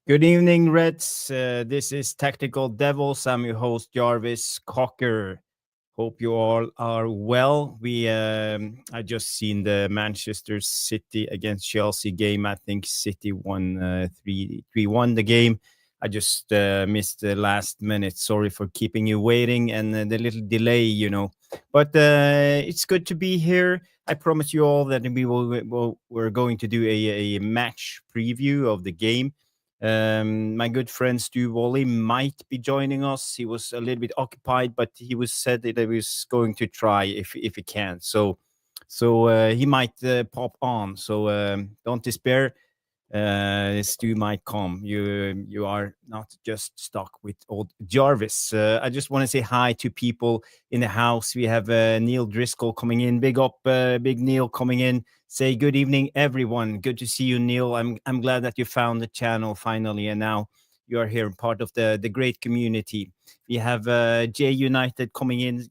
Good evening, Reds. This is Tactical Devils. I'm your host, Jarvis Cocker. Hope you all are well. I just seen the Manchester City against Chelsea game. I think City won 3-1 the game. I just missed the last minute. Sorry for keeping you waiting and the little delay. But it's good to be here. I promise you all that we're going to do a match preview of the game. My good friend Stu Wally might be joining us. He was a little bit occupied, but he said that he was going to try if he can. So he might pop on. So don't despair. Stu might come. You are not just stuck with old Jarvis. I just want to say hi to people in the house. We have Neil Driscoll coming in. Big up, Big Neil coming in. Say good evening, everyone. Good to see you, Neil. I'm glad that you found the channel finally, and now you are here, part of the great community. We have J United coming in.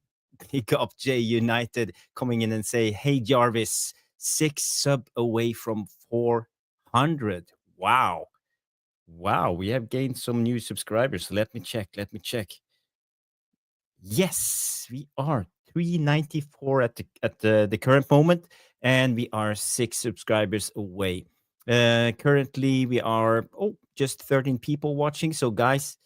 Pick up J United coming in and say, "Hey Jarvis, 6 sub away from 400. Wow, we have gained some new subscribers. Let me check. Yes, we are 394 at the current moment, and we are 6 subscribers away. Currently, we are just 13 people watching. So, guys,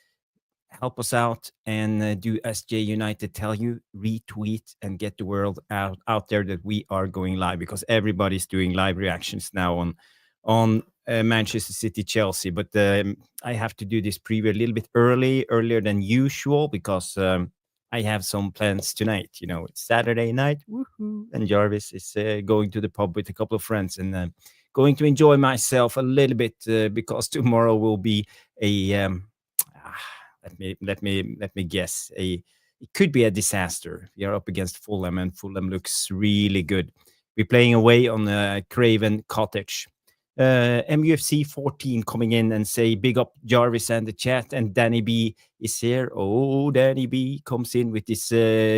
help us out and do as J United tell you, retweet and get the world out there that we are going live, because everybody's doing live reactions now on Manchester City Chelsea. But I have to do this preview a little bit earlier than usual, because I have some plans tonight. It's Saturday night, woohoo, and Jarvis is going to the pub with a couple of friends and going to enjoy myself a little bit because tomorrow will be a let me guess, it could be a disaster. We are up against Fulham, and Fulham looks really good. We're playing away on Craven Cottage. MUFC 14 coming in and say big up Jarvis and the chat, and Danny B is here. Oh, Danny B comes in with this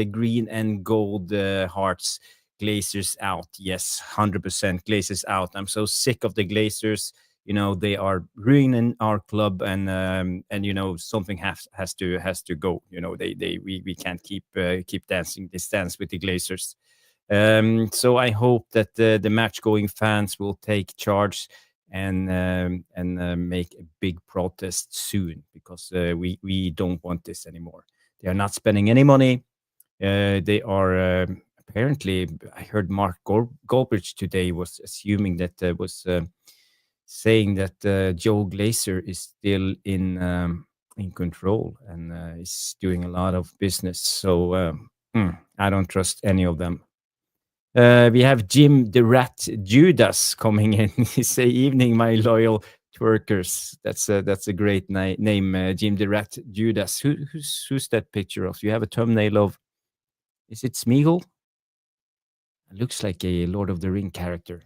green and gold hearts. Glazers out. Yes, 100% Glazers out. I'm so sick of the Glazers. They are ruining our club, and something has to go. We can't keep dancing this dance with the Glazers. So I hope that the match-going fans will take charge and make a big protest soon, because we don't want this anymore. They are not spending any money. They are apparently. I heard Mark Goldbridge today was assuming that saying that Joe Glazer is still in control and is doing a lot of business. So I don't trust any of them. We have Jim the Rat Judas coming in. He say, "Evening, my loyal twerkers." That's a great name, Jim the Rat Judas. Who's that picture of? You have a thumbnail of? Is it Smeagol? It looks like a Lord of the Ring character.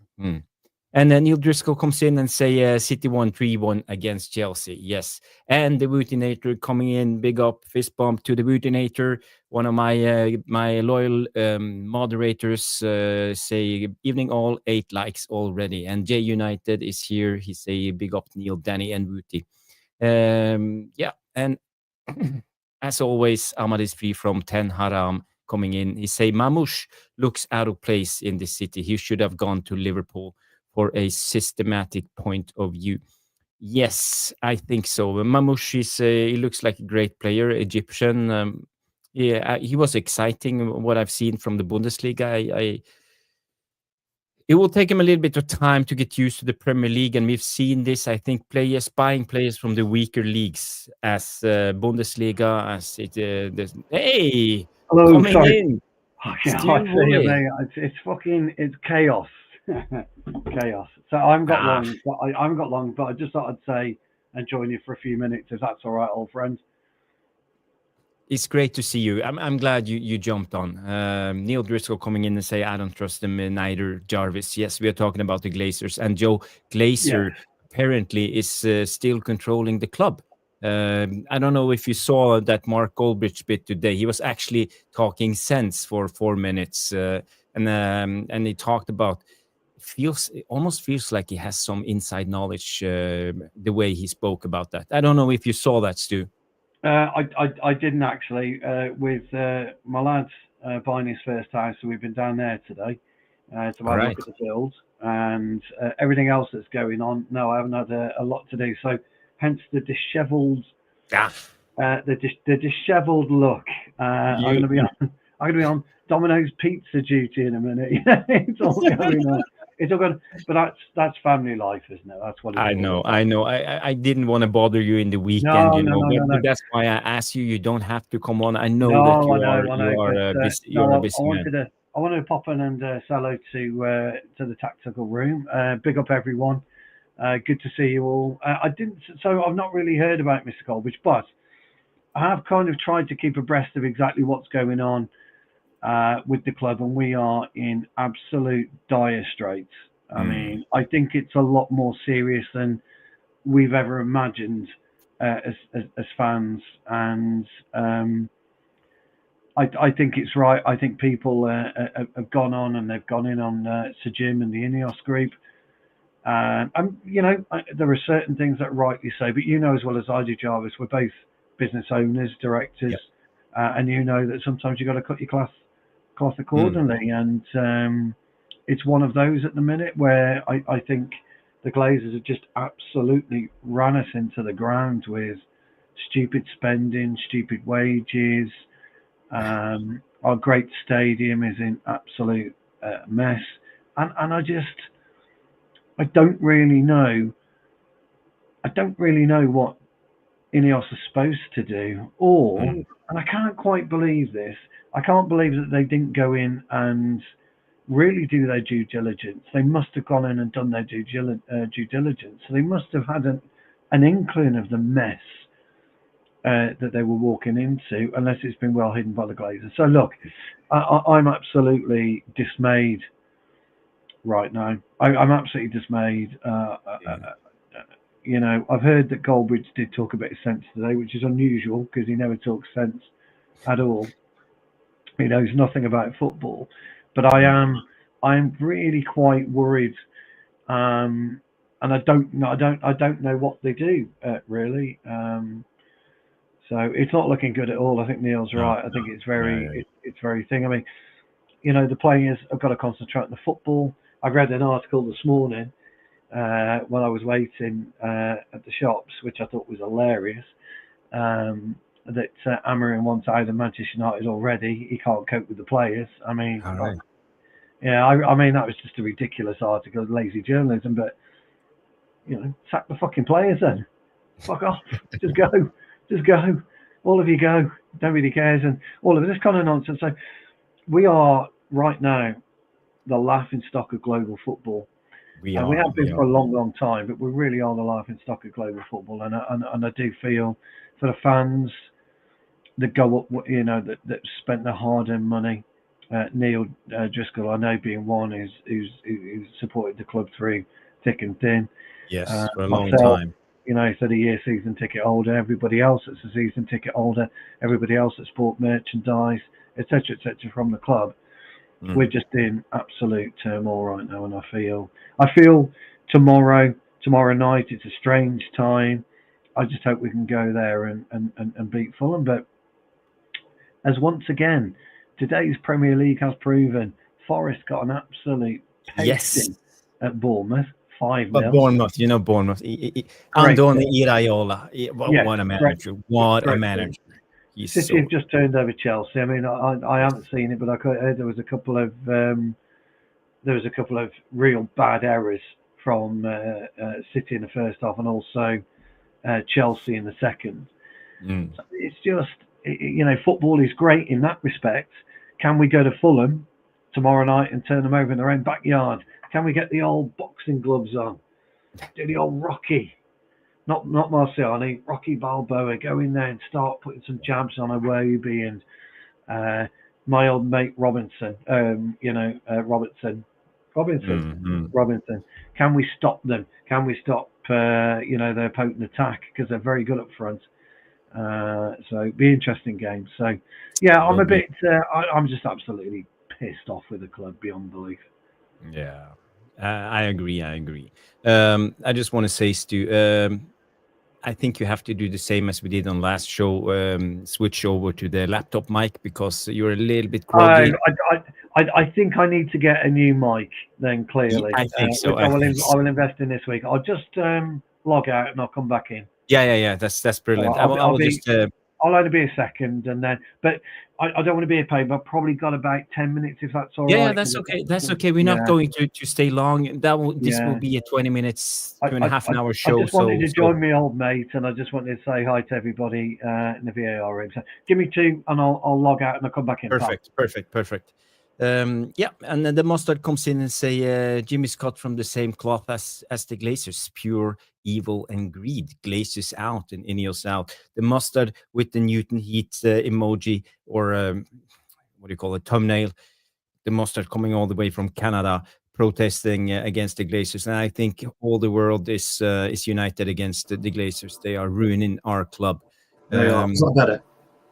And then Neil Driscoll comes in and say City won 3-1 against Chelsea. Yes. And the Wootinator coming in. Big up, fist bump to the Wootinator. One of my loyal moderators say, "Evening all, 8 likes already." And J United is here. He say, "Big up Neil, Danny, and Wooty." Yeah. And as always, Ahmad is free from 10 Haram coming in. He say, "Mamouche looks out of place in this city. He should have gone to Liverpool for a systematic point of view." Yes, I think so. Mamouche he looks like a great player, Egyptian. He was exciting. What I've seen from the Bundesliga, it will take him a little bit of time to get used to the Premier League, and we've seen this. I think buying players from the weaker leagues as Bundesliga, as it. Hey, hello, coming sorry. in. It's chaos. Chaos. So I haven't got long, but I just thought I'd say and join you for a few minutes, if that's all right, old friend. It's great to see you. I'm glad you jumped on. Neil Driscoll coming in and say, "I don't trust them, neither Jarvis." Yes, we are talking about the Glazers, and Joe Glazer apparently is still controlling the club. I don't know if you saw that Mark Goldbridge bit today. He was actually talking sense for 4 minutes, and he talked about it almost feels like he has some inside knowledge, the way he spoke about that. I don't know if you saw that, Stu. I didn't actually. With my lad's buying his first house, so we've been down there today to have All a right. look at the build and everything else that's going on. No, I haven't had a lot to do. So, hence the dishevelled, Yeah. the dishevelled look. I'm going to be on. I'm going to be on Domino's pizza duty in a minute. It's all going on. It's all good, but that's family life, isn't it? That's what it's I all know, about. I know. I didn't want to bother you in the weekend, No, no, no, no, but no. that's why I asked you. You don't have to come on. I know that No, I know, you are but a busy no, I man. wanted to pop in and say hello to the tactical room. Big up everyone. Good to see you all. I've not really heard about Mr. Colbridge, but I have kind of tried to keep abreast of exactly what's going on with the club, and we are in absolute dire straits. I mean, I think it's a lot more serious than we've ever imagined as fans, and I think it's right. I think people have gone on and they've gone in on Sir Jim and the Ineos group. There are certain things that rightly so, but as well as I do, Jarvis, we're both business owners, directors, Yep. and that sometimes you've got to cut your cloth accordingly. And it's one of those at the minute where I think the Glazers have just absolutely run us into the ground with stupid spending, stupid wages. Our great stadium is in absolute mess, and I don't really know. I don't really know what Ineos are supposed to do, and I can't quite believe this. I can't believe that they didn't go in and really do their due diligence. They must have gone in and done their due diligence. So they must have had an inkling of the mess that they were walking into, unless it's been well hidden by the Glazers. So look, I'm absolutely dismayed right now. I'm absolutely dismayed. I've heard that Goldbridge did talk a bit of sense today, which is unusual because he never talks sense at all. He knows nothing about football, but I'm really quite worried, and I don't know what they do really. So it's not looking good at all. I think Neil's No, right. I think it's yeah. it's very thing. I mean, the players have got to concentrate on the football. I read an article this morning when I was waiting at the shops, which I thought was hilarious. That Amorim wants out of Manchester United already. He can't cope with the players. I mean, All right. yeah, I mean that was just a ridiculous article, lazy journalism. But sack the fucking players then. Fuck off. Just go. All of you go. Nobody cares, and all of this kind of nonsense. So we are right now the laughing stock of global football. We And we are. have been for a long, long time, but we really are the laughing stock of global football. And I do feel for the fans that go up, that spent their hard-earned money. Neil Driscoll, I know, being one who's supported the club through thick and thin. Yes, for a long Myself, time. for the year season ticket holder, everybody else that's a season ticket holder, everybody else that's bought merchandise, etc., from the club. We're just in absolute turmoil right now, and I feel tomorrow night it's a strange time. I just hope we can go there and beat Fulham. But as once again, today's Premier League has proven, Forest got an absolute Yes. pasting at Bournemouth, 5-0. But Bournemouth, Bournemouth. Great. Andoni Iraola. Yes, What a manager. What a manager. He's City have so... just turned over Chelsea. I mean, I haven't seen it, but I heard there was a couple of real bad errors from City in the first half, and also Chelsea in the second. So it's just football is great in that respect. Can we go to Fulham tomorrow night and turn them over in their own backyard? Can we get the old boxing gloves on? Do the old Rocky? Not Marciani, Rocky Balboa, go in there and start putting some jabs on Iwobi and my old mate Robinson. Robinson. Can we stop them? Can we stop their potent attack, because they're very good up front. So be interesting game. So yeah, I'm I'm just absolutely pissed off with the club beyond belief. Yeah. I agree. I agree. I just want to say, Stu, I think you have to do the same as we did on last show. Switch over to the laptop mic because you're a little bit I, groggy. I think I need to get a new mic then, clearly, I think so. which I think I so. will invest in this week. I'll just log out and I'll come back in. Yeah. That's brilliant. I will. I I'll will be just. I'll only be a second, and then but I don't want to be a pain, but I've probably got about 10 minutes if that's all Yeah. right. That's okay. That's okay. We're not Yeah, going to stay long. This will yeah. be a 20 minutes, I, two and a I, half I an hour I show. just wanted to So join my old mate, and I just wanted to say hi to everybody in the VAR room. So give me two, and I'll log out and I'll come back in, pal. perfect. Yeah, and then the mustard comes in and say, Jimmy's cut from the same cloth as the Glazers, pure evil and greed. Glazers out and Ineos out. The mustard with the Newton Heat emoji or what do you call it, thumbnail. The mustard coming all the way from Canada, protesting against the Glazers, and I think all the world is united against the Glazers. They are ruining our club. They are. Is that better?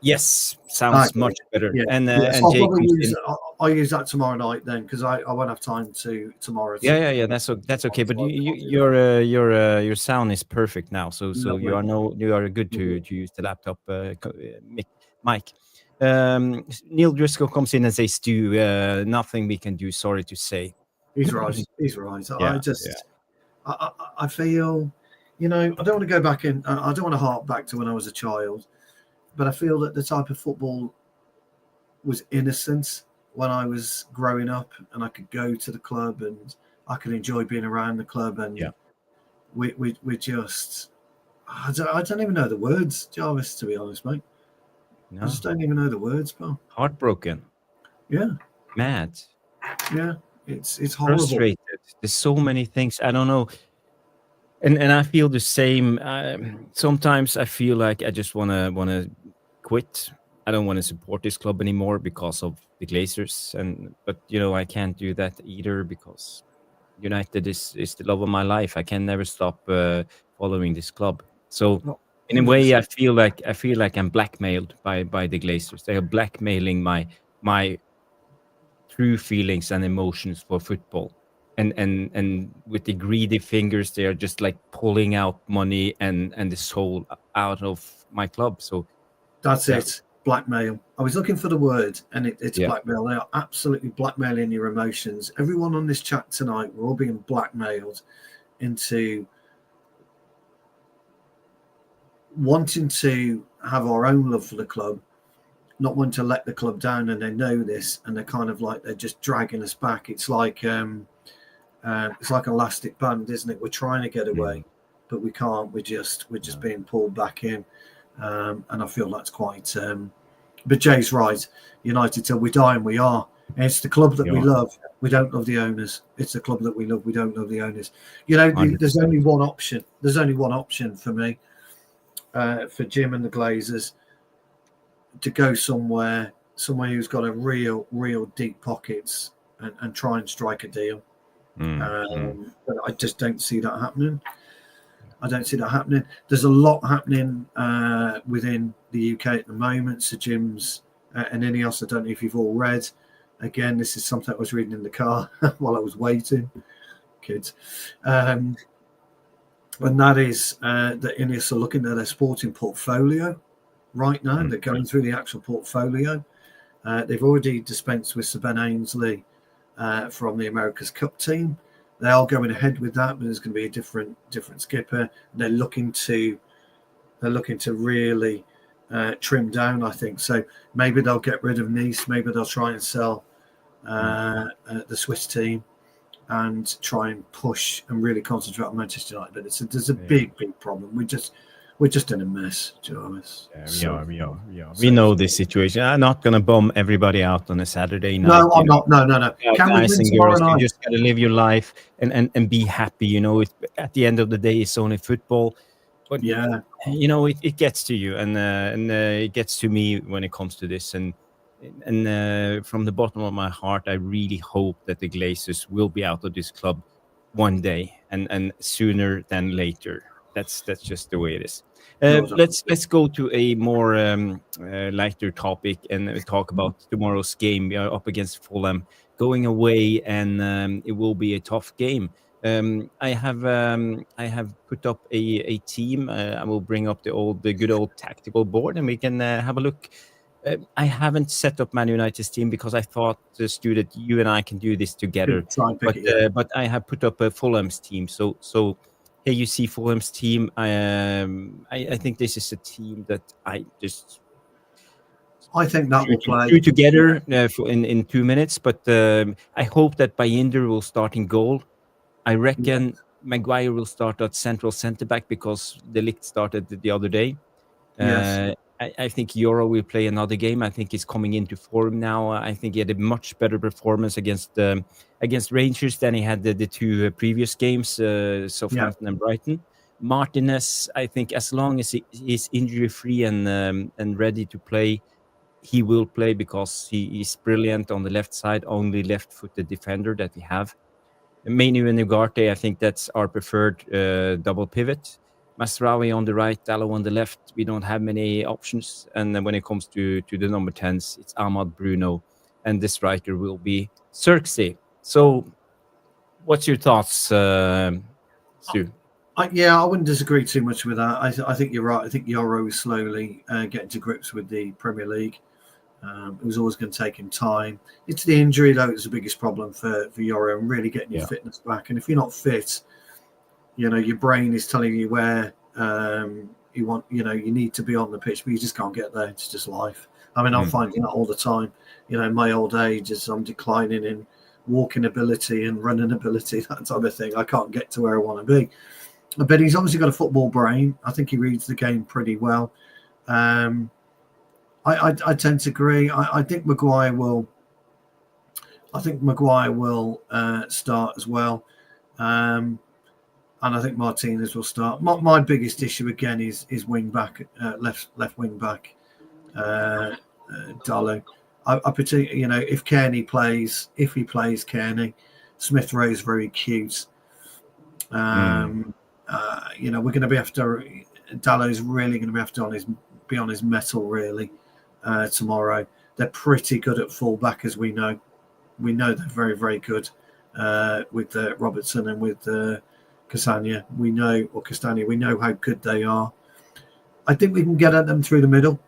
Yes, sounds Okay. much better. Yeah. And So I'll Jay probably comes use in. I'll use that tomorrow night then because I won't have time to tomorrow. Yeah. That's okay. But your sound is perfect now. So Lovely. you are good to use the laptop mic. Neil Driscoll comes in and says, "Stu, nothing we can do. Sorry to say." He's right. He's right. Yeah, I feel, I don't want to go back in. I don't want to hark back to when I was a child, but I feel that the type of football was innocent when I was growing up, and I could go to the club and I could enjoy being around the club, and we just, I don't even know the words, Jarvis. To be honest, mate, I just don't even know the words, pal. Heartbroken. Yeah. Mad. Yeah. It's horrible. Frustrated. There's so many things. I don't know. And I feel the same. Sometimes I feel like I just wanna quit. I don't want to support this club anymore because of the Glazers, but I can't do that either because United is the love of my life. I can never stop following this club. So in a way, I feel like I'm blackmailed by the Glazers. They are blackmailing my true feelings and emotions for football. And with the greedy fingers, they are just like pulling out money and the soul out of my club. So that's it. Blackmail. I was looking for the word, and it's blackmail. They are absolutely blackmailing your emotions. Everyone on this chat tonight, we're all being blackmailed into wanting to have our own love for the club, not wanting to let the club down, and they know this, and they're kind of like they're just dragging us back. It's like an elastic band, isn't it? We're trying to get away, but we can't. We're just being pulled back in, and I feel that's quite. But Jay's right. United till we die, and we are. And it's the club that we love. We don't love the owners. It's the club that we love. We don't love the owners. There's only one option. There's only one option for me, for Jim and the Glazers, to go somewhere who's got a real deep pockets and try and strike a deal. But I just don't see that happening. There's a lot happening within the UK at the moment. Sir Jim's and Ineos, I don't know if you've all read. Again, this is something I was reading in the car while I was waiting. Kids. And that is that Ineos are looking at their sporting portfolio right now. They're going through the actual portfolio. They've already dispensed with Sir Ben Ainsley from the America's Cup team. They are going ahead with that, but there's going to be a different skipper. They're looking to really trim down, I think. So maybe they'll get rid of Nice. Maybe they'll try and sell the Swiss team and try and push and really concentrate on Manchester United. But there's a big problem. We're just in a mess, Jarvis. We are. We know this situation. I'm not going to bomb everybody out on a Saturday night. No, I'm not. No. Can we win tomorrow night? You just got to live your life and be happy. At the end of the day, it's only football. But it gets to you, and it gets to me when it comes to this. And from the bottom of my heart, I really hope that the Glazers will be out of this club one day, and sooner than later. that's just the way it is. No, Let's go to a more lighter topic and talk about tomorrow's game. We are up against Fulham, going away, and it will be a tough game. I have put up a team. I will bring up the good old tactical board, and we can have a look. I haven't set up Man United's team because I thought, Stu, that you and I can do this together. try and pick it, yeah. But I have put up a Fulham's team. So here you see Fulham's team. I think this is a team that I think that will play through together in 2 minutes. But I hope that Bayindir will start in goal. I reckon Maguire will start at central centre back because De Ligt started the other day. Yes. I think Euro will play another game. I think he's coming into form now. I think he had a much better performance against Rangers than he had the two previous games, Southampton and Brighton. Martinez, I think as long as he's injury-free and ready to play, he will play because he is brilliant on the left side, only left-footed defender that we have. Menu and Ugarte, I think that's our preferred double pivot. Masraoui on the right, Dalot on the left. We don't have many options. And then when it comes to the number 10s, it's Ahmad, Bruno, and the striker will be Xerxes. So what's your thoughts, Stu? I wouldn't disagree too much with that. I think you're right. I think Euro is slowly getting to grips with the Premier League. It was always going to take him time. It's the injury, though, is the biggest problem for Euro, and really getting your fitness back. And if you're not fit, your brain is telling you where you need to be on the pitch, but you just can't get there. It's just life. I mean, I'm finding that all the time. In my old age, as I'm declining in walking ability and running ability, that type of thing, I can't get to where I want to be. But he's obviously got a football brain. I think he reads the game pretty well. I tend to agree. I think Maguire will. Start as well. And I think Martinez will start. My biggest issue again is wing back, left wing back, Dalot. I particularly, if Kearney plays, Kearney, Smith Rowe is very cute. We're going to be after Dalot is really going to be after be on his mettle really tomorrow. They're pretty good at fullback, as we know. We know they're very, very good with Robertson and with Castagna. We know how good they are. I think we can get at them through the middle.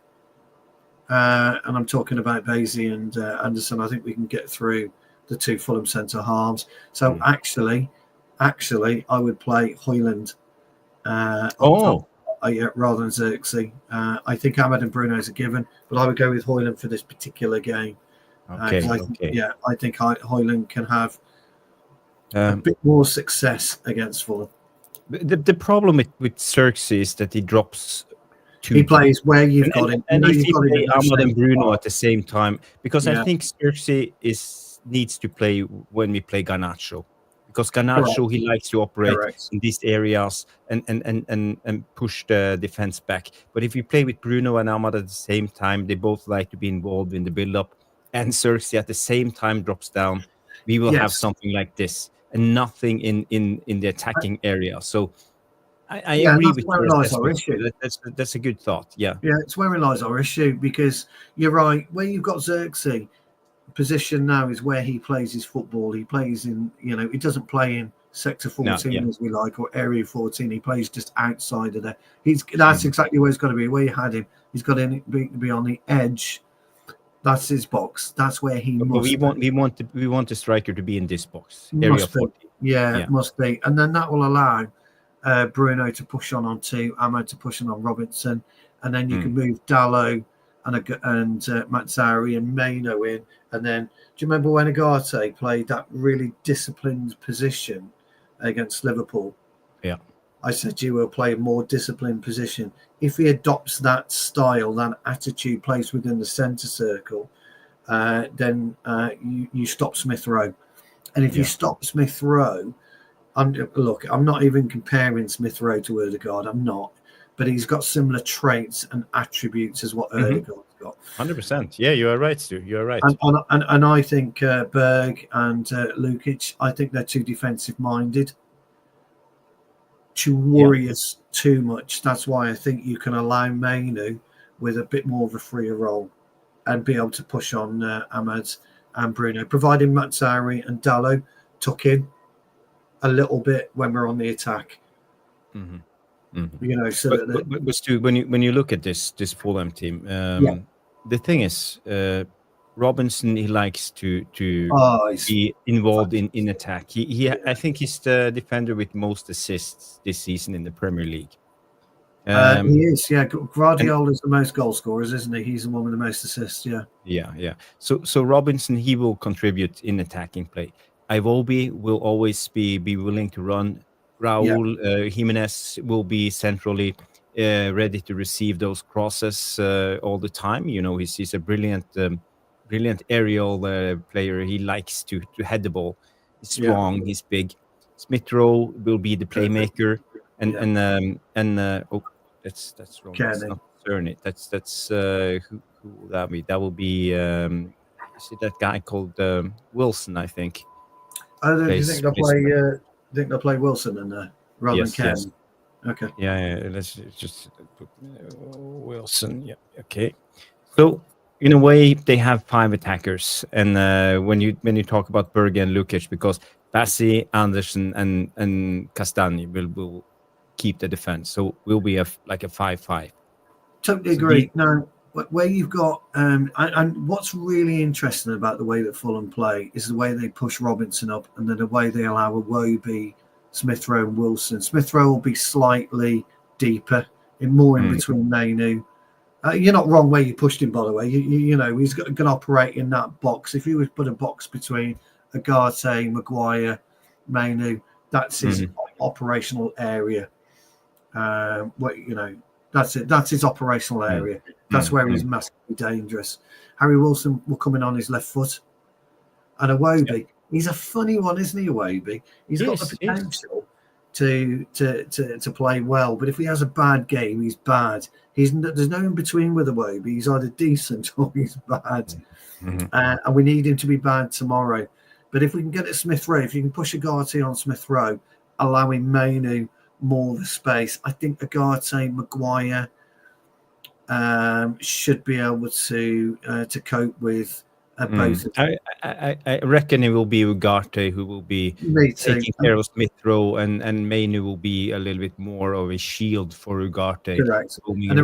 And I'm talking about Basie and Anderson. I think we can get through the two Fulham centre halves. So actually, I would play Højlund rather than Xerxes. I think Ahmad and Bruno is a given, but I would go with Højlund for this particular game. I think Højlund can have a bit more success against Fulham. The problem with Xerxes is that he drops. He plays where you've got him. And if you play Ahmad and Bruno at the same time, because I think Xerxes needs to play when we play Garnacho. Because Garnacho, he likes to operate in these areas and push the defense back. But if you play with Bruno and Ahmad at the same time, they both like to be involved in the build-up, and Xerxes at the same time drops down, we will have something like this, and nothing in the attacking area. So I agree with you. That's a good thought. Yeah, it's wherein lies our issue, because you're right. Where you've got Xerxes, position now is where he plays his football. He plays in, he doesn't play in sector 14 as we like, or area 14. He plays just outside of there. That's exactly where he's got to be. Where you had him, he's got to be on the edge. That's his box. That's where he must. We want the striker to be in this box. Area 14. Yeah, must be, and then that will allow Bruno to push on to Ahmad to push on Robertson, and then you can move Dalot and Mazzari and Meno in. And then, do you remember when Ugarte played that really disciplined position against Liverpool? Yeah. I said you will play a more disciplined position. If he adopts that style, that attitude, plays within the centre circle, then you stop Smith Rowe. And if you stop Smith Rowe, I'm not even comparing Smith Rowe to Ødegaard. I'm not. But he's got similar traits and attributes as what Ødegaard's got. 100%. Yeah, you are right, Stu. You are right. And I think Berg and Lukic, I think they're too defensive-minded. to worry us too much. That's why I think you can allow Mainu with a bit more of a freer role and be able to push on Ahmad and Bruno, providing Matsari and Dallo tuck in a little bit when we're on the attack. Mm-hmm. Mm-hmm. You know, so but Stu, when you look at this Fulham team, the thing is, Robinson, he likes to be involved in attack. I think he's the defender with most assists this season in the Premier League. He is, yeah. Guardiola is the most goal scorers, isn't he? He's the one with the most assists, yeah. Yeah. So Robinson, he will contribute in attacking play. Iwobi will always be willing to run. Raúl Jiménez will be centrally ready to receive those crosses all the time. You know, he's a brilliant aerial player. He likes to head the ball. He's strong. He's big. Smith Rowe will be the playmaker, that's wrong. That's not Cernit. That's who will that be? That will be is it that guy called Wilson? I think. Do you think they'll play Wilson in there rather than Ken? Yes. Okay. Yeah. Let's just put Wilson. Yeah. Okay. So in a way, they have 5 attackers, and when you talk about Berge and Lukic, because Bassi, Anderson, and Castagni will keep the defense, so we'll be like a 5-5. Totally agree. Now, where you've got and what's really interesting about the way that Fulham play is the way they push Robinson up, and then the way they allow Iwobi, Smith Rowe, and Wilson. Smith Rowe will be slightly deeper, in between Mainu. You're not wrong where you pushed him, by the way. You know he's going to operate in that box. If you would put a box between Agate, Maguire, Mainu, that's his operational area. That's it. That's his operational area. That's where he's massively dangerous. Harry Wilson will come in on his left foot, and Iwobi. He's a funny one, isn't he? Iwobi. He's got the potential to play well, but if he has a bad game, he's bad. There's no in between with Iwobi. He's either decent or he's bad, and we need him to be bad tomorrow. But if we can get at Smith Rowe, if you can push Agate on Smith Rowe, allowing Mainu more of the space, I think Agate, Maguire should be able to cope with both. I reckon it will be Ugarte who will be taking care of Smith Rowe, and Mainu will be a little bit more of a shield for Ugarte. Correct. And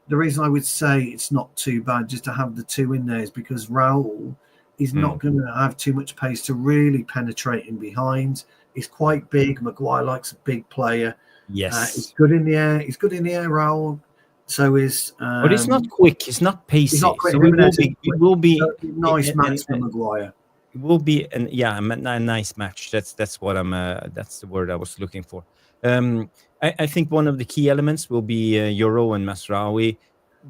the reason I would say it's not too bad just to have the 2 in there is because Raúl is not going to have too much pace to really penetrate in behind. He's quite big. Maguire likes a big player. Yes. He's good in the air. Raúl. So is. But he's not quick. He's not pacey. He's not quick. So it will be a nice match for Maguire. It will be a nice match. That's what that's the word I was looking for. I think one of the key elements will be Euro and Masraoui.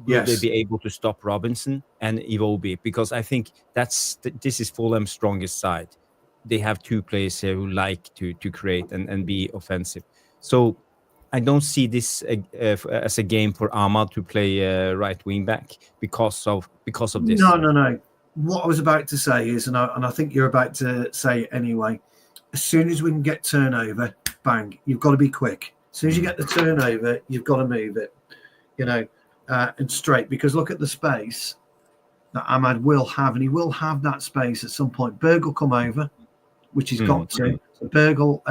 Will they be able to stop Robinson and Iwobi? Because I think this is Fulham's strongest side. They have 2 players here who like to create and be offensive. So I don't see this as a game for Ahmad to play right wing back because of this. No. What I was about to say is, and I think you're about to say it anyway. As soon as we can get turnover, bang! You've got to be quick. As soon as you get the turnover, you've got to move it. And straight, because look at the space that Ahmad will have, and he will have that space at some point. Berg will come over, which he's got to. So Berg will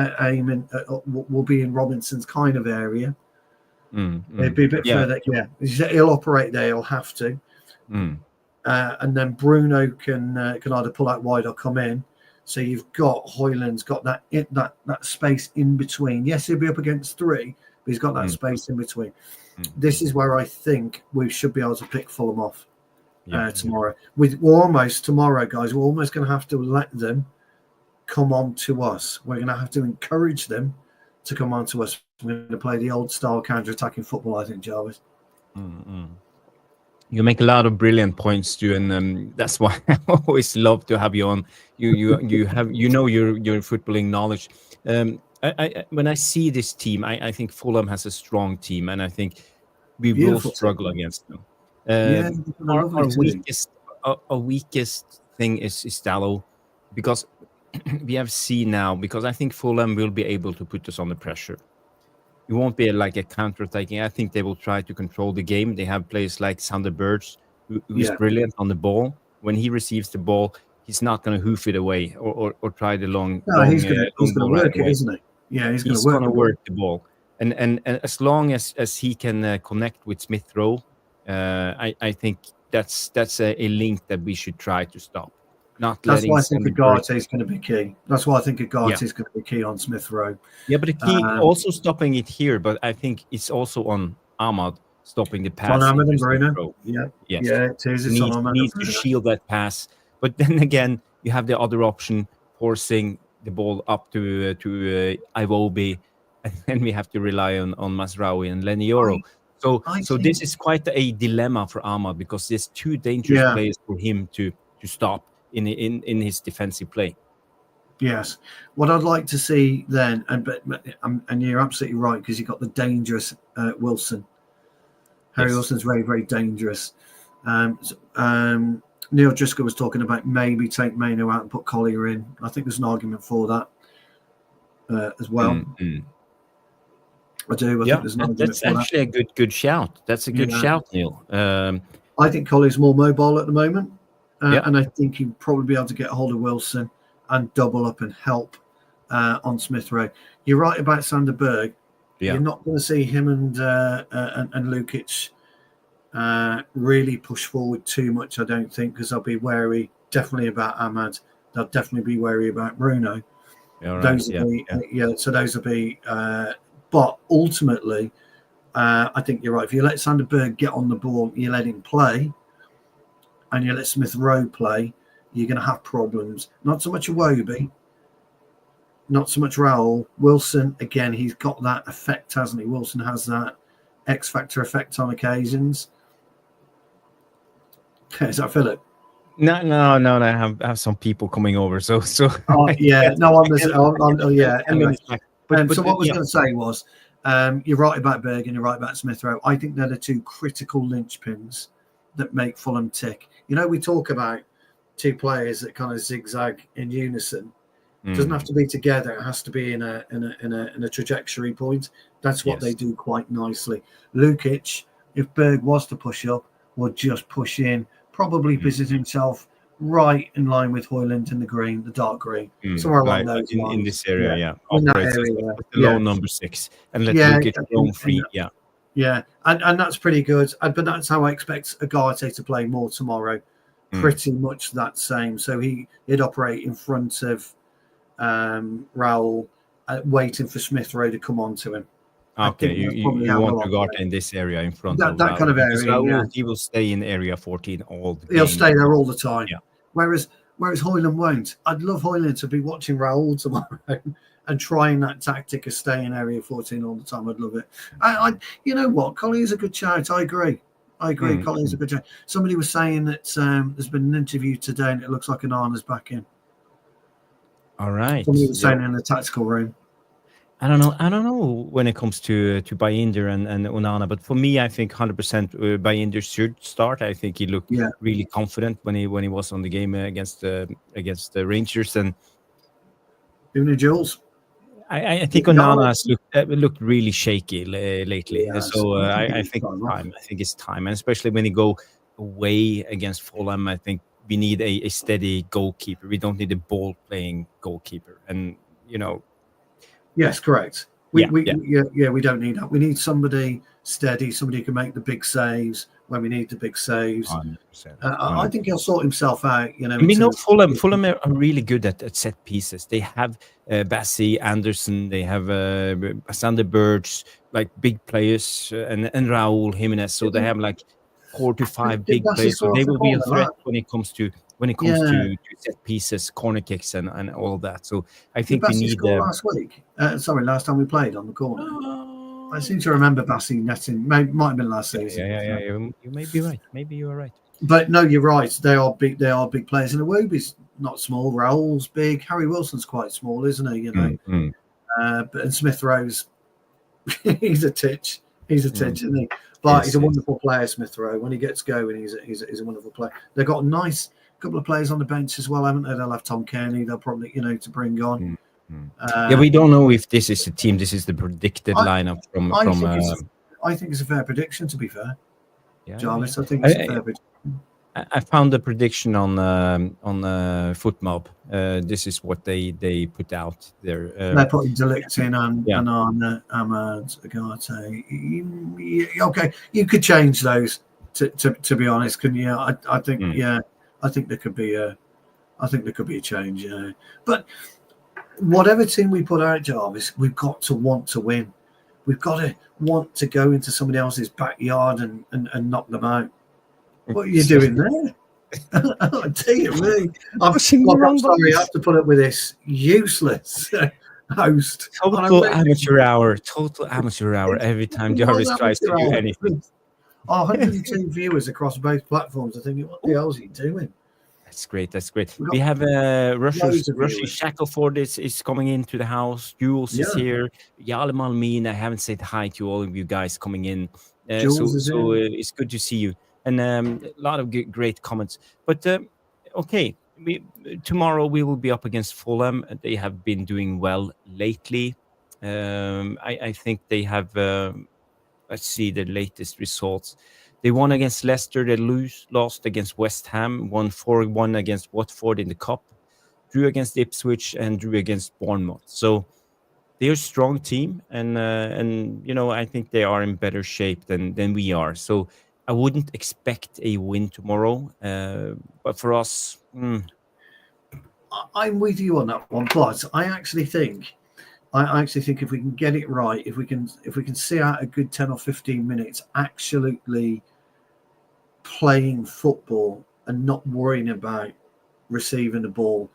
will be in Robinson's kind of area. It'd be a bit further. Yeah, he'll operate there. He'll have to. And then Bruno can either pull out wide or come in. So you've got Højlund's got that space in between. Yes, he'll be up against 3, but he's got that space in between. This is where I think we should be able to pick Fulham off tomorrow. Tomorrow, guys, we're almost going to have to let them come on to us. We're going to have to encourage them to come on to us. We're going to play the old style counter-attacking football, I think, Jarvis. You make a lot of brilliant points, Stu, and that's why I always love to have you on. You have your footballing knowledge. When I see this team, I think Fulham has a strong team, and I think we will struggle against them. Our weakest thing is Dallo, because we have seen now. Because I think Fulham will be able to put us under pressure. it won't be like a counter-attacking. I think they will try to control the game. They have players like Sander Berge, who's brilliant on the ball. When he receives the ball, he's not going to hoof it away or try the long he's going to ball work right it, isn't he? Yeah, he's going to work the ball. And as long as he can connect with Smith Rowe, I think that's a link that we should try to stop. That's why I think Agate is going to be key. That's why I think Agate is going to be key on Smith Rowe. Yeah, but the key also stopping it here, but I think it's also on Ahmad stopping the pass. It's on Ahmad and Bruno. Yeah, it is. It's on Ahmad. Needs to shield that pass. But then again, you have the other option, forcing the ball up to Iwobi, and then we have to rely on Mazraoui and Lenioro. So this is quite a dilemma for Ahmad, because there's two dangerous players for him to stop in his defensive play. Yes, what I'd like to see then, and you're absolutely right, because you've got the dangerous Wilson. Harry Wilson's very, very dangerous. Neil Driscoll was talking about maybe take Maino out and put Collier in. I think there's an argument for that as well. I do. I think there's an argument that's for actually a good shout. That's a good shout, Neil. I think Collier's more mobile at the moment, and I think he'd probably be able to get a hold of Wilson and double up and help on Smith Rowe. You're right about Sander Berge. You're not going to see him and Lukic really push forward too much, I don't think, because they'll be wary definitely about Ahmad. They'll definitely be wary about Bruno. Those will be. But ultimately, I think you're right. If you let Sander Berge get on the ball, you let him play, and you let Smith Rowe play, you're going to have problems. Not so much Iwobi, not so much Raúl. Wilson, again, he's got that effect, hasn't he? Wilson has that X factor effect on occasions. Is that Philip? No. I have some people coming over. So. Yeah. No, Anyway. So what I was going to say was, you're right about Berge and you're right about Smith Rowe. I think they're the two critical linchpins that make Fulham tick. You know, we talk about two players that kind of zigzag in unison. It doesn't have to be together. It has to be in a trajectory point. That's what they do quite nicely. Lukic, if Berge was to push up, would just push in, probably position himself right in line with Højlund in the green, the dark green, somewhere along those lines. In this area, In that area, low number 6, and let Lukic roam free. And that's pretty good. But that's how I expect Agate to play more tomorrow. Pretty much that same. So he'd operate in front of Raúl, waiting for Smith Rowe to come on to him. Okay, you want Agate in this area in front of that kind of area. Raúl, he will stay in area 14 all the time. He'll stay there all the time. Yeah. Whereas Højlund won't. I'd love Højlund to be watching Raúl tomorrow and trying that tactic of staying in area 14 all the time. I'd love it. You know what? Collier's a good shout. I agree. Collier's a good shout. Somebody was saying that there's been an interview today and it looks like Onana's back in. All right. Somebody was saying in the tactical room. I don't know when it comes to Bayinder and Onana, but for me, I think 100% Bayinder should start. I think he looked really confident when he was on the game against the Rangers, and even Jules. I think Onana has looked really shaky lately. So I think time. I think it's time, and especially when he go away against Fulham, I think we need a steady goalkeeper. We don't need a ball playing goalkeeper, and you know. Yes, correct. We don't need that. We need somebody steady, somebody who can make the big saves when we need the big saves. 100%. I think he'll sort himself out. You know, Fulham are really good at set pieces. They have Bassi, Anderson, they have Sander Berge, like big players, and Raúl Jiménez. So they have like 4 to 5 big players. So they will be a threat when it comes to set pieces, corner kicks, and all of that. So I think we need. Last week, last time we played on the corner. I seem to remember Bassi netting. Might have been last season. Yeah. You may be right. Maybe you are right. But no, you're right. They are big. They are big players. And Iwobi's not small. Raúl's big. Harry Wilson's quite small, isn't he? You know. But Smith Rowe's he's a titch. Isn't he? But he's a wonderful player, Smith Rowe. When he gets going, he's a wonderful player. They've got a nice couple of players on the bench as well, haven't they? They'll have Tom Kearney. They'll probably, to bring on. Yeah, we don't know if this is the team. This is the predicted I- lineup from I from. think I think it's a fair prediction. To be fair, Yeah, Jarvis, yeah. I think it's a fair prediction. I found the prediction on FootMob. This is what they put out there. They're putting Delict in and Yeah. on Ahmad Agate. Okay, you could change those. To be honest, can you? I think I think there could be a change. Yeah, but whatever team we put out, Jarvis, we've got to want to win. We've got to want to go into somebody else's backyard and knock them out. What are you doing there? Oh, dear me. I'm sorry, I have to put up with this useless host. Total amateur hour every time Jarvis tries to do anything. 102 viewers across both platforms. I think, what the hell is he doing? That's great. We have Rushy Shackleford is coming into the house. Jules is here. Yalim Almin. I haven't said hi to all of you guys coming in. So it's good to see you. And a lot of great comments. But okay, tomorrow we will be up against Fulham. They have been doing well lately. I think they have. Let's see the latest results. They won against Leicester. They lost against West Ham. Won 4-1 against Watford in the cup. Drew against Ipswich and drew against Bournemouth. So they're a strong team, and I think they are in better shape than we are. So I wouldn't expect a win tomorrow, but for us, I'm with you on that one. But I actually think if we can get it right, if we can see out a good 10 or 15 minutes, absolutely playing football and not worrying about receiving the ball,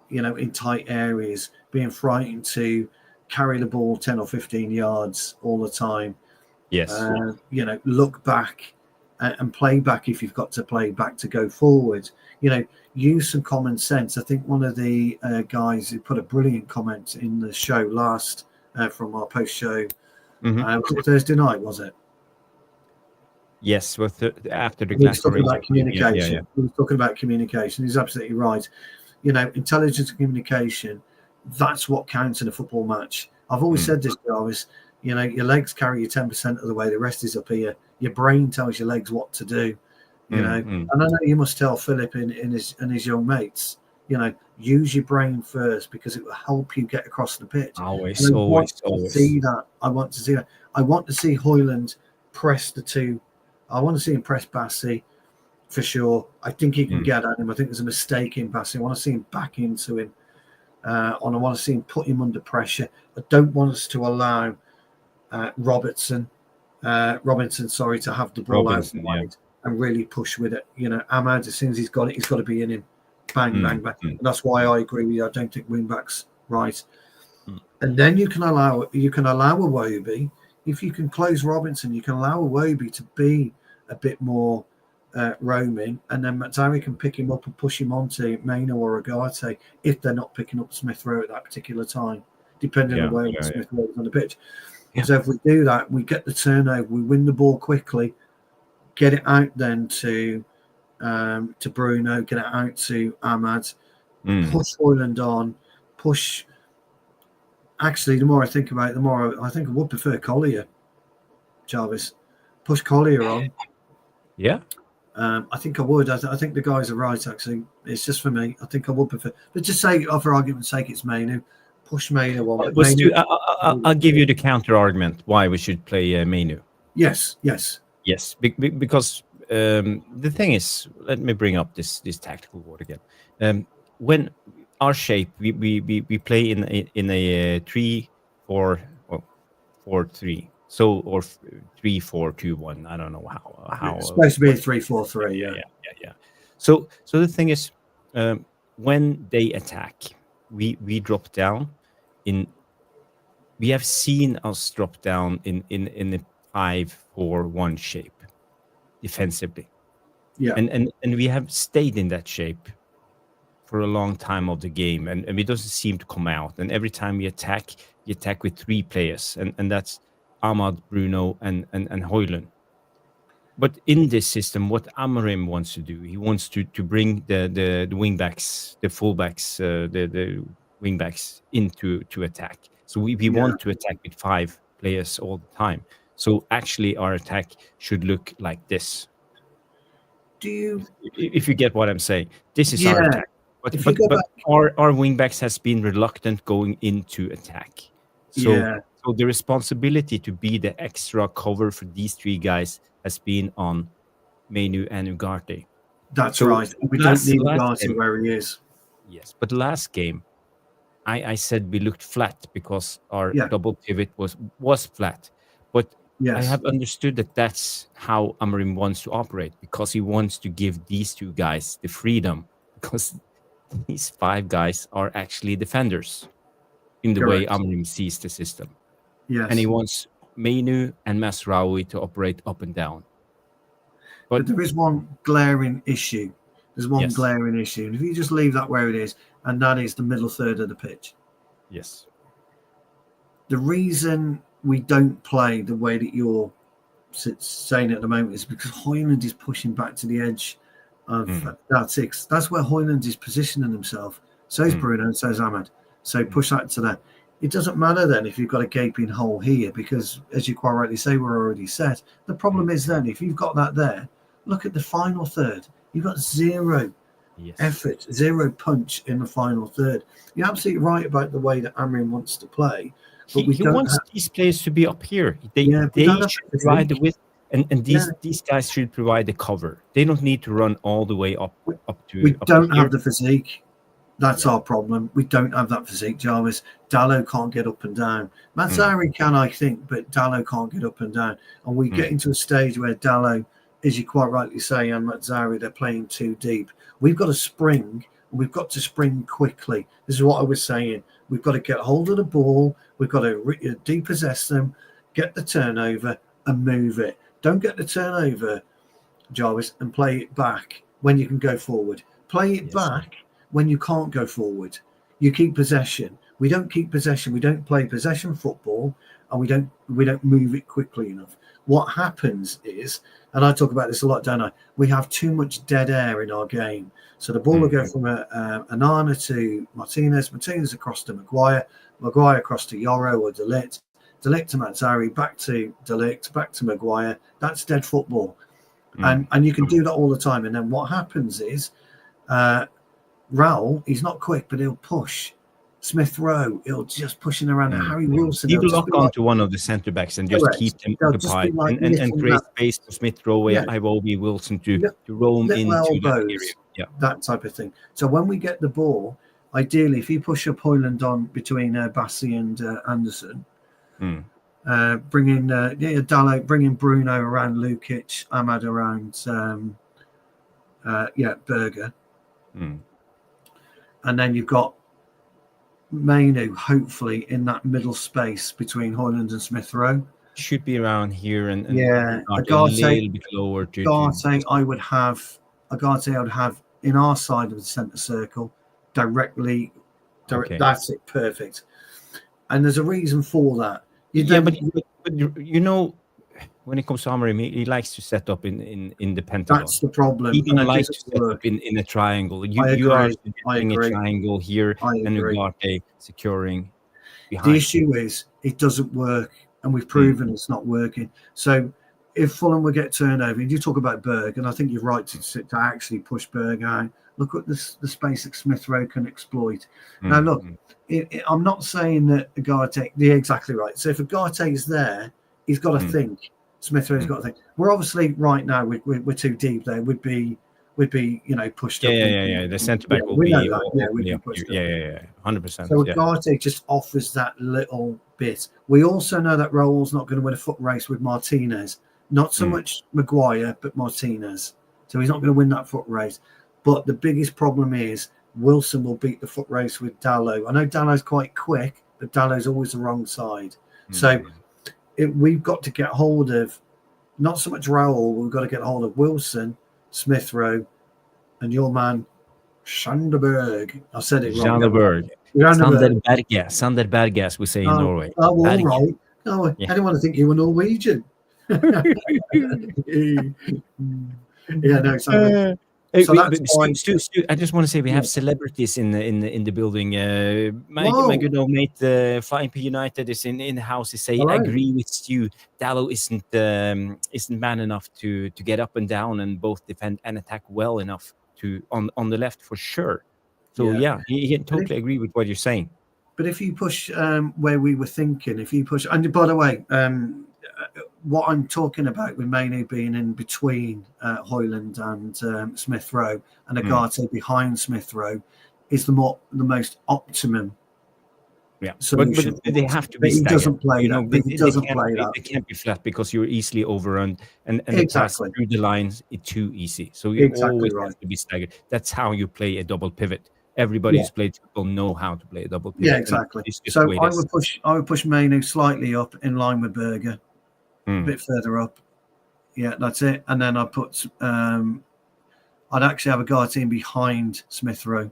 in tight areas, being frightened to carry the ball 10 or 15 yards all the time. Yes. Look back and play back if you've got to play back to go forward. Use some common sense. I think one of the guys who put a brilliant comment in the show last from our post show, was it Thursday night, was it? Yes, after the we were talking about communication. Yeah. We were talking about communication. He's absolutely right. Intelligence and communication, that's what counts in a football match. I've always said this, Jarvis. Your legs carry you 10% of the way. The rest is up here. Your brain tells your legs what to do. And I know you must tell Philip and his young mates, use your brain first because it will help you get across the pitch. Always. See that. I want to see that. I want to see Højlund press the two. I want to see him press Bassi for sure. I think he can get at him. I think there's a mistake in Bassi. I want to see him back into him. And I want to see him put him under pressure. I don't want us to allow Robinson, to have the ball out wide and really push with it. Ahmad, as soon as he's got it, he's got to be in him. Bang, bang, bang. And that's why I agree with you. I don't think wing backs right. And then you can allow Iwobi. If you can close Robinson, you can allow Iwobi to be a bit more roaming, and then Mazzari can pick him up and push him onto Maino or Agate if they're not picking up Smith Rowe at that particular time, depending on where Smith Rowe is on the pitch. So if we do that, we get the turnover, we win the ball quickly, get it out then to Bruno, get it out to Ahmad, push Højlund on, push. Actually, the more I think about it, the more I think I would prefer Collier, Jarvis. Push Collier on. Yeah. I think I would. I think the guys are right, actually. It's just for me. I think I would prefer. But just say, for argument's sake, it's Mainu. Push Mainu on. I'll give you the counter argument why we should play Mainu. Yes. Because the thing is, let me bring up this tactical word again. When our shape, we play in a 3-4 or 4-3. So, or 3-4-2-1. I don't know how. It's supposed to be a 3-4-3. Yeah. So the thing is, when they attack, we drop down in. We have seen us drop down in a 5-4-1 shape defensively. Yeah. And we have stayed in that shape for a long time of the game, and it doesn't seem to come out. And every time we attack with 3 players, and that's Ahmad, Bruno, and Højlund. But in this system, what Amorim wants to do, he wants to bring the wing backs, the full backs, the wingbacks to attack. So we want to attack with 5 players all the time. So actually, our attack should look like this. Do you? If you get what I'm saying, this is our Yeah. attack. But If you go back, our wingbacks has been reluctant going into attack. So the responsibility to be the extra cover for these 3 guys has been on Mainu and Ugarte. that's So right. We don't need Ugarte game- where he is. Yes, but last game, I said we looked flat because our double pivot was flat. But Yes. I have understood that that's how Amorim wants to operate, because he wants to give these 2 guys the freedom, because these 5 guys are actually defenders in the way Amorim sees the system. Yes. And he wants Mainu and Masraoui to operate up and down. But there is one glaring issue. There's one glaring issue. And if you just leave that where it is, and that is the middle third of the pitch. Yes. The reason we don't play the way that you're saying at the moment is because Højlund is pushing back to the edge of that 6. That's where Højlund is positioning himself. So is Bruno, so is Ahmad. So push that to that. It doesn't matter then if you've got a gaping hole here, because as you quite rightly say, we're already set. The problem is then if you've got that there, look at the final third. You've got 0 effort, 0 punch in the final third. You're absolutely right about the way that Amorim wants to play. But he wants these players to be up here. They should provide the width, and these guys should provide the cover. They don't need to run all the way up to. We don't have the physique. That's our problem. We don't have that physique, Jarvis. Dalot can't get up and down. Mazzari can, I think, but Dalot can't get up and down. And we get into a stage where Dalot, as you quite rightly say, and Mazzari, they're playing too deep. We've got to spring. We've got to spring quickly. This is what I was saying. We've got to get hold of the ball. We've got to depossess them, get the turnover, and move it. Don't get the turnover, Jarvis, and play it back when you can go forward. Play it back when you can't go forward. You keep possession. We don't keep possession. We don't play possession football, and we don't move it quickly enough. What happens is, and I talk about this a lot, don't I? We have too much dead air in our game. So the ball will go from Anana to Martinez, Martinez across to Maguire, Maguire across to Yoro or De Ligt to Mazzari, back to De Ligt, back to Maguire. That's dead football. And you can do that all the time. And then what happens is Raúl, he's not quick, but he'll push. Smith Rowe, he'll just pushing around. Harry Wilson. He will lock onto one of the centre backs and just keep them occupied and create space for Smith Rowe, Iwobi, Wilson to roam into that area. Yeah, that type of thing. So when we get the ball, ideally, if you push up Højlund on between Bassi and Anderson, bring in Dalot, bring in Bruno around Lukic, Ahmad around Berger, and then you've got Mainu, hopefully in that middle space between Højlund and Smith Rowe. Should be around here and Ugarte, a little bit lower. Ugarte, I would have in our side of the centre circle directly. Okay. That's it, perfect. And there's a reason for that. But you know, when it comes to Amorim, he likes to set up in the pentagon. That's the problem. He doesn't like to set up in a triangle. You are doing a triangle here, and Ugarte securing behind. The issue is it doesn't work, and we've proven it's not working. So if Fulham will get turned over, and you talk about Berg, and I think you're right to actually push Berg out. Look at the space that Smith Rowe can exploit. Now, look, I'm not saying that Ugarte, you're exactly right. So if Ugarte is there, he's got to think. Smith Rowe's got to think. We're obviously right now, we're too deep there. Would be pushed up. Yeah. The centre back will be pushed up. 100%. So Ugarte just offers that little bit. We also know that Raúl's not going to win a foot race with Martinez. Not so much Maguire, but Martinez. So he's not going to win that foot race. But the biggest problem is Wilson will beat the foot race with Dalot. I know Dalot's quite quick, but Dallow's always the wrong side. So we've got to get hold of not so much Raúl, we've got to get hold of Wilson, Smith Rowe, and your man, Shanderberg. I said it wrong. Sanderberg, we say in Norway. Oh, all right. No, I didn't want to think you were Norwegian. So that's why. Stu, I just want to say we have celebrities in the building. My good old mate, Flying P United, is in the house. He say, I agree with Stu. Dallo isn't man enough to get up and down and both defend and attack well enough to on the left for sure. So he totally agree with what you're saying. But if you push where we were thinking, and by the way, what I'm talking about with Mainoo being in between Højlund and Smith Rowe and Agate behind Smith Rowe is the most optimum solution. But they have to be staggered. He doesn't play that. They can't be flat because you're easily overrun and the pass through the lines is too easy. So you always have to be staggered. That's how you play a double pivot. Everybody who's played football know how to play a double pivot. Yeah, exactly. So I would push Mainoo slightly up in line with Berger. A bit further up. Yeah, that's it. And then I put I'd actually have a guard team behind Smith Rowe.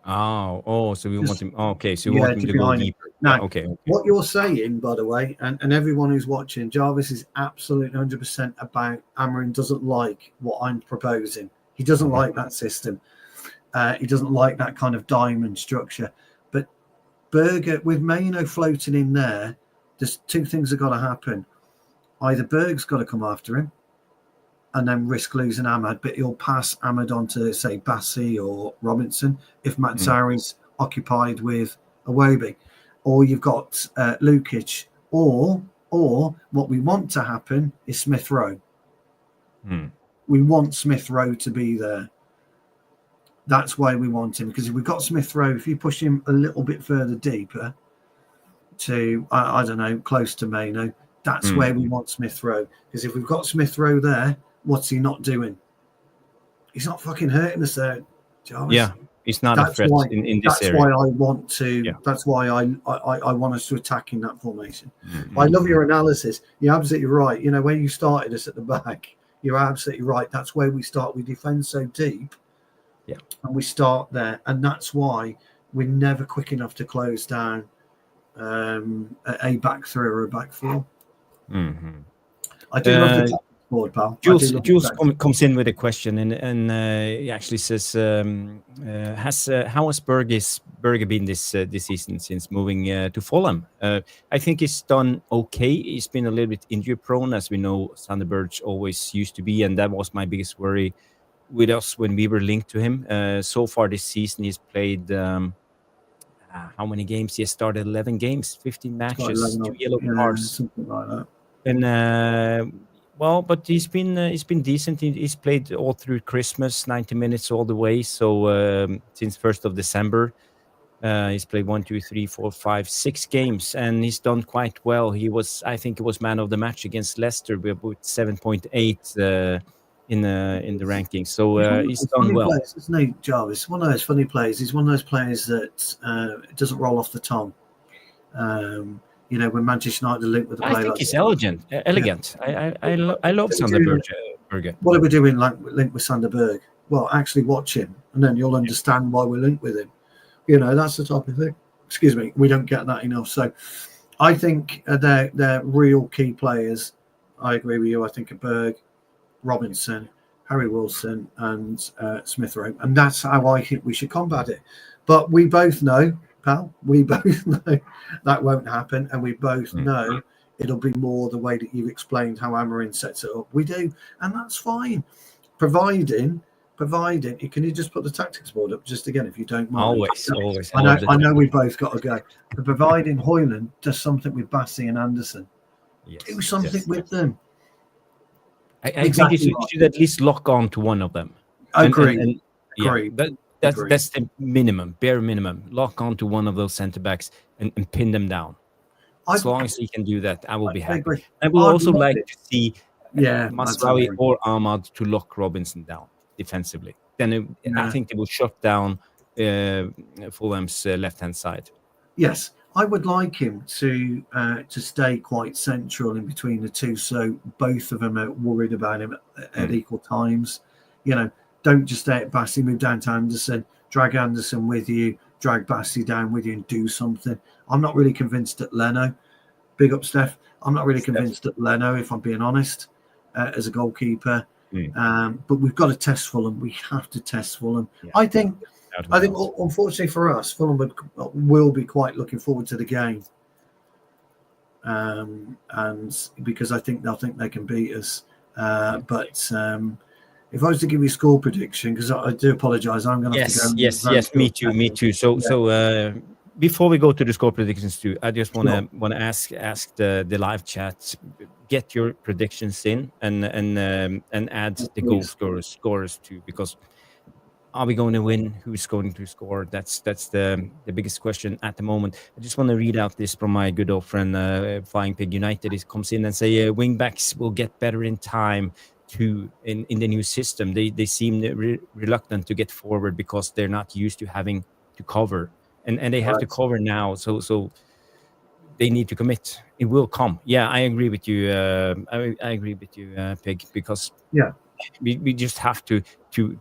So we want him. Okay, so we want him to go deeper. Now, okay. What you're saying, by the way, and everyone who's watching, Jarvis is absolutely 100% about Amorim doesn't like what I'm proposing. He doesn't like that system. He doesn't like that kind of diamond structure. But Berger, with Mainoo floating in there, there's two things that got to happen. Either Berg's got to come after him and then risk losing Ahmad, but he'll pass Ahmad on to, say, Bassi or Robinson if Mazzari's occupied with Iwobi. Or you've got Lukic. Or what we want to happen is Smith Rowe. We want Smith Rowe to be there. That's why we want him. Because if we've got Smith Rowe, if you push him a little bit further deeper to, I don't know, close to Mainoo, that's where we want Smith Rowe. Because if we've got Smith Rowe there, what's he not doing? He's not fucking hurting us there, Jarvis. Yeah, he's not a threat in this area. That's why I want to. Yeah. That's why I want us to attack in that formation. I love your analysis. You're absolutely right. You know, when you started us at the back, you're absolutely right. That's where we start. We defend so deep, and we start there, and that's why we're never quick enough to close down a back three or a back four. I do love the tactics board, pal. Jules comes in with a question, and he actually says, "How has Berger been this season since moving to Fulham? I think he's done okay. He's been a little bit injury prone, as we know Sander Berge always used to be, and that was my biggest worry with us when we were linked to him. So far this season, he's played." How many games? He has started 11 games, 15 matches, 2 yellow cards, something like that. And but he's been decent. He's played all through Christmas, 90 minutes all the way. So since 1st of December, he's played 1, 2, 3, 4, 5, 6 games, and he's done quite well. I think he was man of the match against Leicester with 7.8 in the rankings. So he's done well. Players, isn't he, Jarvis? One of those funny players. He's one of those players that doesn't roll off the tongue. You know, when Manchester United linked with a player, I think he's elegant. Yeah. I love Sander Berge. What are we doing linked with Sander Berge? Well, actually watch him, and then you'll understand why we're linked with him. You know, that's the type of thing. Excuse me, we don't get that enough. So, I think they're real key players. I agree with you. I think of Berge, Robinson, Harry Wilson, and Smith Rowe, and that's how I think we should combat it. But we both know, pal, that won't happen, and we both know it'll be more the way that you've explained how Amorim sets it up. We do, and that's fine, providing. Can you just put the tactics board up just again, if you don't mind? Always. I know we both got to go, but providing Højlund does something with Bassi and Anderson, do something with them. I think you should at least lock on to one of them. Agree. That's the minimum, bare minimum. Lock on to one of those centre backs and pin them down. As long as he can do that, I will be happy. Agree. I would also like to see Masraoui agree. or Ahmad to lock Robinson down defensively. Then I think they will shut down Fulham's left-hand side. Yes, I would like him to stay quite central in between the two, so both of them are worried about him at equal times. You know, don't just stay at Bassi, move down to Anderson, drag Anderson with you, drag Bassi down with you and do something. I'm not really convinced at Leno. Big up, Steph. I'm not really convinced at Leno, if I'm being honest, as a goalkeeper. But we've got to test Fulham. We have to test Fulham. Yeah. I think, unfortunately for us, Fulham will be quite looking forward to the game. And because I think they'll think they can beat us. But if I was to give you a score prediction, because I do apologise, I'm going to have to go. Yes, me too. So before we go to the score predictions too, I just want to ask the live chat, get your predictions in and add the goal scorers too, because are we going to win? Who's going to score? That's the biggest question at the moment. I just want to read out this from my good old friend Flying Pig United. He comes in and say wing backs will get better in time too in the new system. They seem reluctant to get forward because they're not used to having to cover, and they have to cover now. So they need to commit. It will come. Yeah, I agree with you. I agree with you, Pig, because we just have to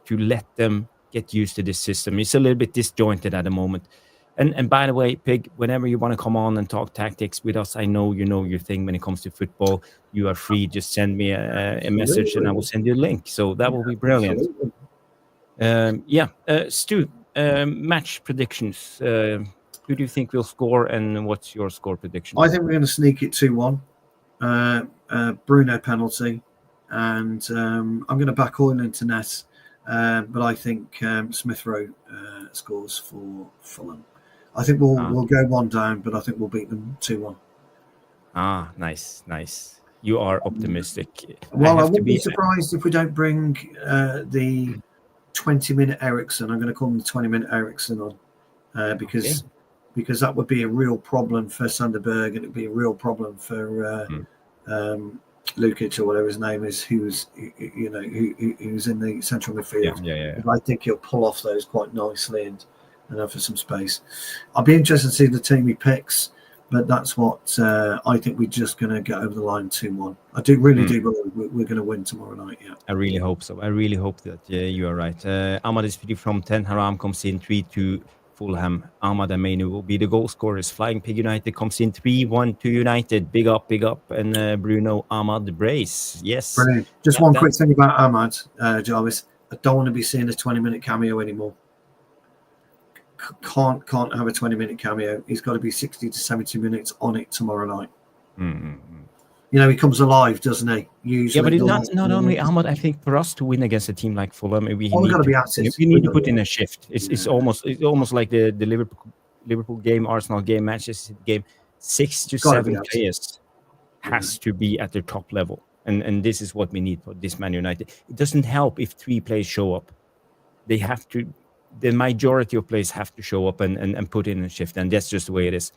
let them get used to this system. It's a little bit disjointed at the moment. And by the way, Pig, whenever you want to come on and talk tactics with us, I know you know your thing when it comes to football. You are free. Just send me a message and I will send you a link. So that will be brilliant. Stu, match predictions. Who do you think will score and what's your score prediction? I think we're going to sneak it 2-1. Bruno penalty. And I'm going to back Højlund to net. But I think Smith Rowe scores for Fulham. I think we'll go one down, but I think we'll beat them 2-1. Nice. You are optimistic. Well, I wouldn't be surprised if we don't bring the 20-minute Ericsson. I'm going to call him the 20-minute Ericsson on because that would be a real problem for Sunderberg, and it'd be a real problem for Lukic or whatever his name is, who's in the central midfield. Yeah. I think he'll pull off those quite nicely and offer some space. I'll be interested to see the team he picks, but that's what I think we're just going to get over the line 2-1. I do believe we're going to win tomorrow night. Yeah, I really hope so. I really hope that you are right. Ahmad is from 10. Haram comes in 3-2. Fulham. Ahmad Amenu will be the goal scorers. Flying Pig United comes in 3-1 to United. Big up. And Bruno Ahmad brace. Yes. Brilliant. Just one quick thing about Ahmad, Jarvis. I don't want to be seeing a 20-minute cameo anymore. Can't have a 20-minute cameo. He's got to be 60 to 70 minutes on it tomorrow night. He comes alive, doesn't he? Usually. Yeah, but not only Ahmad. I think for us to win against a team like Fulham, we need to put in a shift. It's almost like the Liverpool game, Arsenal game, Manchester game. 6 to 7 players has to be at their top level, and this is what we need for this Man United. It doesn't help if 3 players show up. They have to. The majority of players have to show up and put in a shift, and that's just the way it is.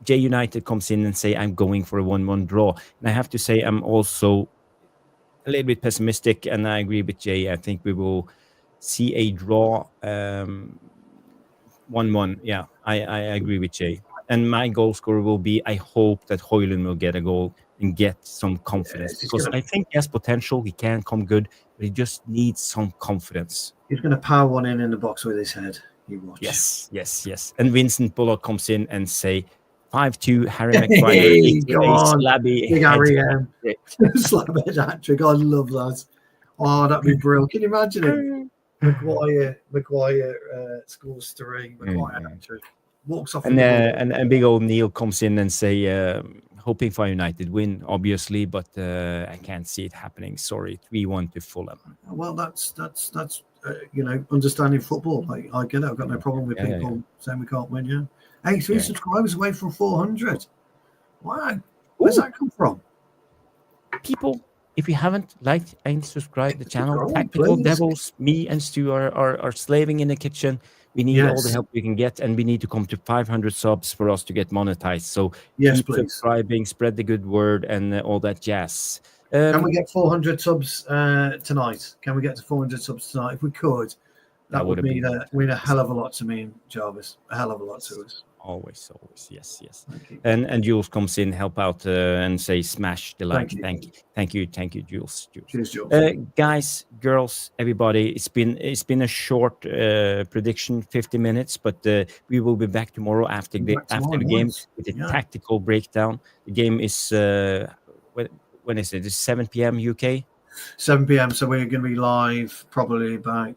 J United comes in and say, I'm going for a 1-1 draw. And I have to say, I'm also a little bit pessimistic, and I agree with Jay. I think we will see a draw 1-1. Yeah, I agree with Jay. And my goal scorer will be, I hope that Højlund will get a goal and get some confidence. Because I think he has potential. He can come good, but he just needs some confidence. He's going to power one in the box with his head. You watch. Yes. And Vincent Bullock comes in and say, 5-2, Harry Maguire. Go on. Slabby. Big Harry Slabhead hat-trick. I love that. Oh, that'd be brilliant. Can you imagine it? Maguire scores 3. Maguire hat-trick. Walks off. And big old Neil comes in and say, hoping for United win, obviously, but I can't see it happening. Sorry, 3-1 to Fulham. Well, that's understanding football. I get it. I've got no problem with people saying we can't win. Yeah. Hey, 3 subscribers away from 400. Wow. Where's that come from? People, if you haven't liked and subscribed the channel, Tactical Devils, me and Stu are slaving in the kitchen. We need all the help we can get, and we need to come to 500 subs for us to get monetized. So keep subscribing, spread the good word, and all that jazz. Can we get 400 subs tonight? Can we get to 400 subs tonight? If we could, that would mean a hell of a lot to me and Jarvis. A hell of a lot to us. Always, yes. And Jules comes in, help out, and say smash the like. Thank you, Jules. Cheers, Jules. Guys, girls, everybody. It's been a short prediction, 50 minutes, but we will be back tomorrow after the game with a tactical breakdown. The game is when when is it? It's 7 p.m. UK. 7 p.m. So we're going to be live probably about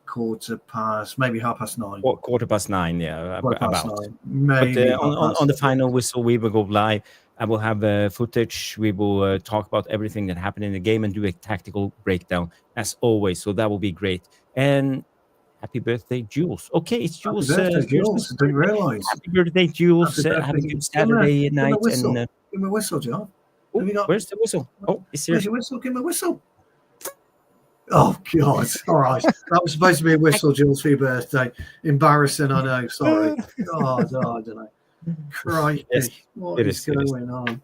maybe 9:30. Or 9:15. Yeah, about. 9:15. Maybe But on the final whistle, we will go live. I will have footage. We will talk about everything that happened in the game and do a tactical breakdown as always. So that will be great. And happy birthday, Jules. Okay, it's Jules. Happy birthday, Jules. Christmas. I didn't realise. Happy birthday, Jules. Happy Have a birthday. good Saturday night. Give me a whistle. And Give me a whistle, John. where's the whistle? Oh, it's here. Where's your whistle? Give me a whistle. Oh, God. All right. That was supposed to be a whistle, Jules, for your birthday. Embarrassing, I know. Sorry. God, I don't know. Crikey. Yes, What is going on?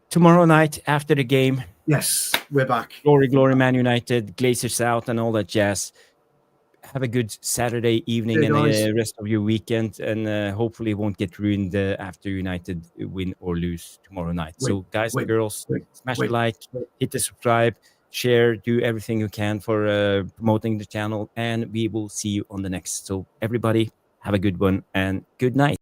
Tomorrow night after the game. Yes, we're back. Glory, glory, Man United. Glazers out and all that jazz. Have a good Saturday evening and the rest of your weekend. And hopefully it won't get ruined after United win or lose tomorrow night. So, guys and girls, smash the like, hit the subscribe, share, do everything you can for promoting the channel. And we will see you on the next. So, everybody, have a good one and good night.